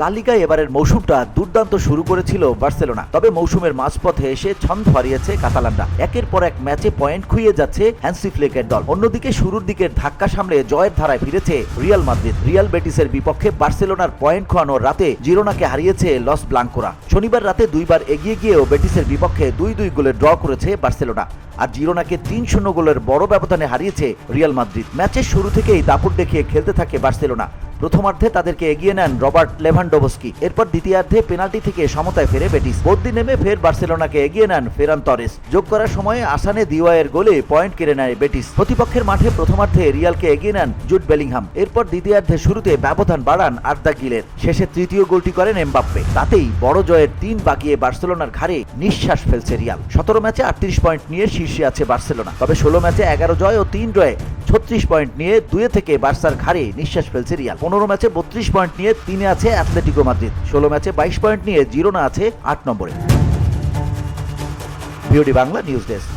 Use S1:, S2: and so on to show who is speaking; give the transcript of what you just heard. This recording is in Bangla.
S1: লা লিগায় এবারের মৌসুমটা দুর্দান্ত শুরু করেছিল বার্সেলোনা, তবে মৌসুমের মাঝপথে এসে ছন্দ হারিয়েছে কাতালানরা। একের পর এক ম্যাচে পয়েন্ট খুইয়ে যাচ্ছে হ্যান্সি ফ্লিকের দল। অন্যদিকে শুরুর দিকের ধাক্কা সামলে জয়ের ধারায় ফিরেছে রিয়াল মাদ্রিদ। রিয়াল বেটিসের বিপক্ষে বার্সেলোনার পয়েন্ট খোয়ানোর রাতে জিরোনাকে হারিয়েছে লস ব্লাঙ্কোরা। শনিবার রাতে দুইবার এগিয়ে গিয়েও বেটিসের বিপক্ষে 2-2 গোলে ড্র করেছে বার্সেলোনা, আর জিরোনাকে 3-0 গোলের বড় ব্যবধানে হারিয়েছে রিয়াল মাদ্রিদ। ম্যাচের শুরু থেকেই দাপট দেখিয়ে খেলতে থাকে বার্সেলোনা। প্রথমার্ধে তাদেরকে এগিয়ে নেন রবার্ট লেভানডোভস্কি। এরপর দ্বিতীয়ার্ধে পেনাল্টি থেকে সমতায় ফেরে বেটিস। বদলি নেমে ফের বার্সেলোনাকে এগিয়ে নেন ফেরান তরেস। যোগ করার সময়ে আসানে দিওয়ায়ের গোলে পয়েন্ট কেড়ে নেয় বেটিস। প্রতিপক্ষের মাঠে প্রথমার্ধে রিয়ালকে এগিয়ে নেন জুড বেলিংহাম। এরপর দ্বিতীয়ার্ধে শুরুতে ব্যবধান বাড়ান আর্দা গিলের। শেষে তৃতীয় গোলটি করেন এমবাপ্পে। তাতেই বড় জয়ের 3 বাগিয়ে বার্সেলোনার ঘাড়ে নিঃশ্বাস ফেলছে রিয়াল। 17 ম্যাচে 38 পয়েন্ট নিয়ে শীর্ষে আছে বার্সেলোনা, তবে 16 ম্যাচে 11 জয় ও 3 ড্রয়ে 36 পয়েন্ট নিয়ে 2 থেকে বার্সার ঘাড়ে নিঃশ্বাস ফেলছে রিয়াল। 15 ম্যাচে 32 পয়েন্ট নিয়ে 3 আছে অ্যাথলেটিকো মাদ্রিদ। 16 ম্যাচে 22 পয়েন্ট নিয়ে জিরোনা আছে 8 নম্বরে। VOD Bangla news desk.